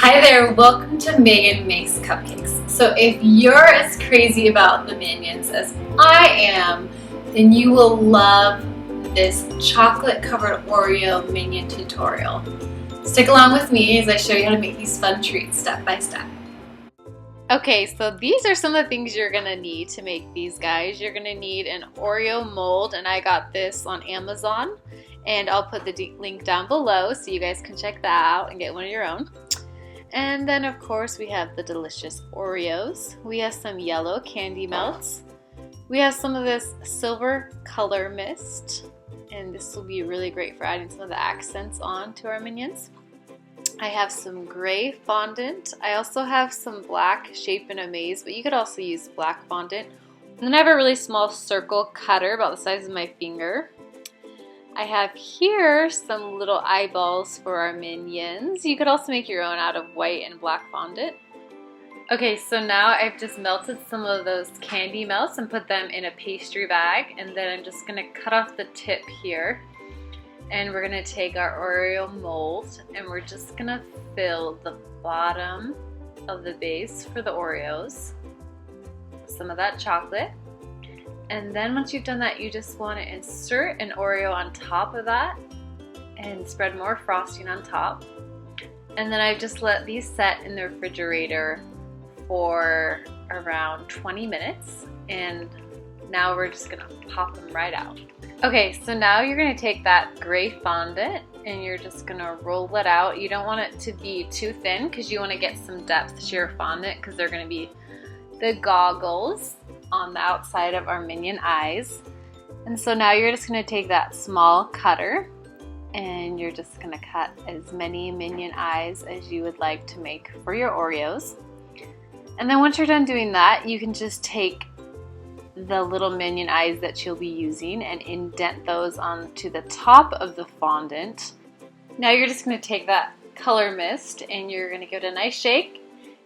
Hi there, welcome to Meagan Makes Cupcakes. So if you're as crazy about the Minions as I am, then you will love this chocolate covered Oreo Minion tutorial. Stick along with me as I show you how to make these fun treats step by step. Okay, so these are some of the things you're gonna need to make these guys. You're gonna need an Oreo mold, and I got this on Amazon, and I'll put the link down below so you guys can check that out and get one of your own. And then of course we have the delicious Oreos. We have some yellow candy melts. We have some of this silver color mist, and this will be really great for adding some of the accents on to our Minions. I have some gray fondant. I also have some black shape in a maze, but you could also use black fondant. And then I have a really small circle cutter about the size of my finger. I have here some little eyeballs for our Minions. You could also make your own out of white and black fondant. Okay, so now I've just melted some of those candy melts and put them in a pastry bag, and then I'm just gonna cut off the tip here. And we're gonna take our Oreo mold and we're just gonna fill the bottom of the base for the Oreos with some of that chocolate. And then once you've done that, you just want to insert an Oreo on top of that and spread more frosting on top. And then I've just let these set in the refrigerator for around 20 minutes. And now we're just gonna pop them right out. Okay, so now you're gonna take that gray fondant and you're just gonna roll it out. You don't want it to be too thin because you want to get some depth to your fondant because they're gonna be the goggles on the outside of our Minion eyes. And so now you're just gonna take that small cutter and you're just gonna cut as many Minion eyes as you would like to make for your Oreos. And then once you're done doing that, you can just take the little Minion eyes that you'll be using and indent those onto the top of the fondant. Now you're just gonna take that color mist and you're gonna give it a nice shake,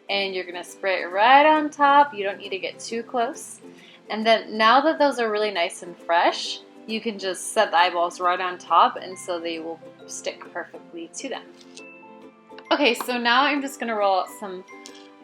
and you're gonna spray it right on top. You don't need to get too close. And then now that those are really nice and fresh, you can just set the eyeballs right on top, and so they will stick perfectly to them. Okay, so now I'm just gonna roll out some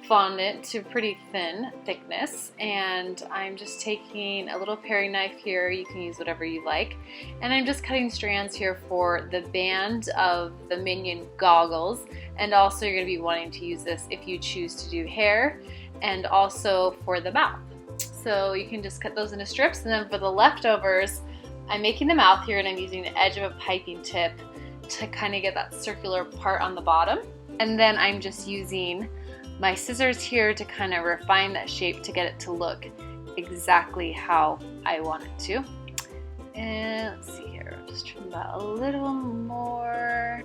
fondant to pretty thin thickness, and I'm just taking a little paring knife here. You can use whatever you like, and I'm just cutting strands here for the band of the Minion goggles, and also you're going to be wanting to use this if you choose to do hair, and also for the mouth. So you can just cut those into strips, and then for the leftovers, I'm making the mouth here, and I'm using the edge of a piping tip to kind of get that circular part on the bottom, and then I'm just using my scissors here to kind of refine that shape to get it to look exactly how I want it to. And let's see here, just trim that a little more.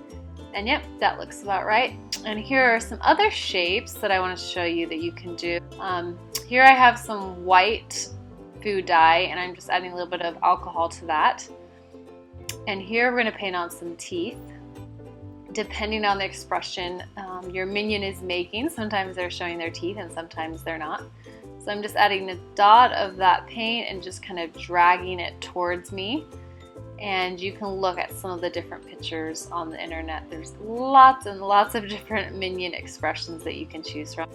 And yep, that looks about right. And here are some other shapes that I want to show you that you can do. Here I have some white food dye, and I'm just adding a little bit of alcohol to that. And here we're going to paint on some teeth. Depending on the expression your Minion is making, sometimes they're showing their teeth and sometimes they're not. So I'm just adding a dot of that paint and just kind of dragging it towards me. And you can look at some of the different pictures on the internet. There's lots and lots of different Minion expressions that you can choose from.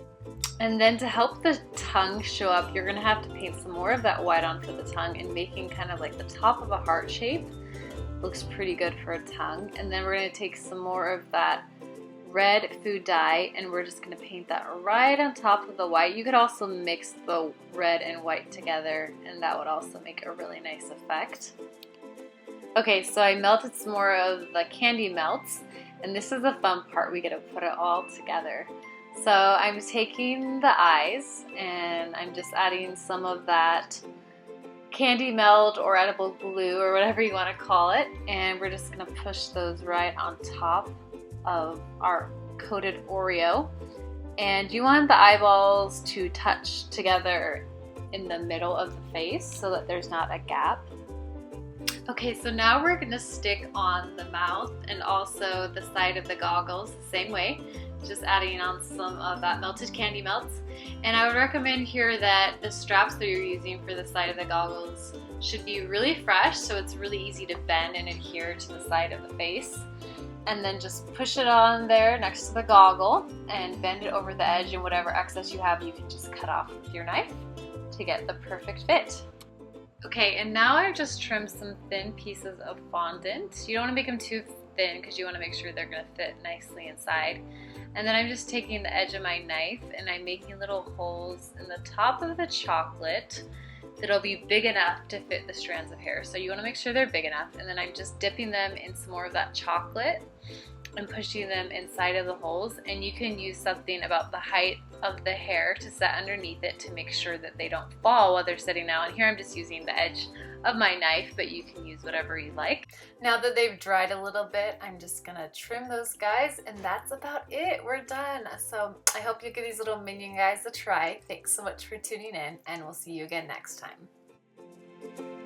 And then to help the tongue show up, you're gonna have to paint some more of that white on for the tongue and making kind of like the top of a heart shape. Looks pretty good for a tongue. And then we're going to take some more of that red food dye and we're just going to paint that right on top of the white. You could also mix the red and white together, and that would also make a really nice effect. Okay, so I melted some more of the candy melts, and this is the fun part. We get to put it all together. So I'm taking the eyes and I'm just adding some of that candy melt or edible glue or whatever you want to call it, and we're just going to push those right on top of our coated Oreo. And you want the eyeballs to touch together in the middle of the face so that there's not a gap. Okay, so now we're going to stick on the mouth and also the side of the goggles the same way, just adding on some of that melted candy melts. And I would recommend here that the straps that you're using for the side of the goggles should be really fresh, so it's really easy to bend and adhere to the side of the face. and then just push it on there next to the goggle and bend it over the edge, and whatever excess you have you can just cut off with your knife to get the perfect fit. Okay, and now I've just trimmed some thin pieces of fondant. You don't want to make them too thin because you want to make sure they're going to fit nicely inside. And then I'm just taking the edge of my knife and I'm making little holes in the top of the chocolate that'll be big enough to fit the strands of hair. So you want to make sure they're big enough, and then I'm just dipping them in some more of that chocolate and pushing them inside of the holes, and you can use something about the height of the hair to set underneath it to make sure that they don't fall while they're sitting down. And here I'm just using the edge of my knife, but you can use whatever you like. Now that they've dried a little bit, I'm just gonna trim those guys, and that's about it. We're done. So I hope you give these little Minion guys a try. Thanks so much for tuning in, and we'll see you again next time.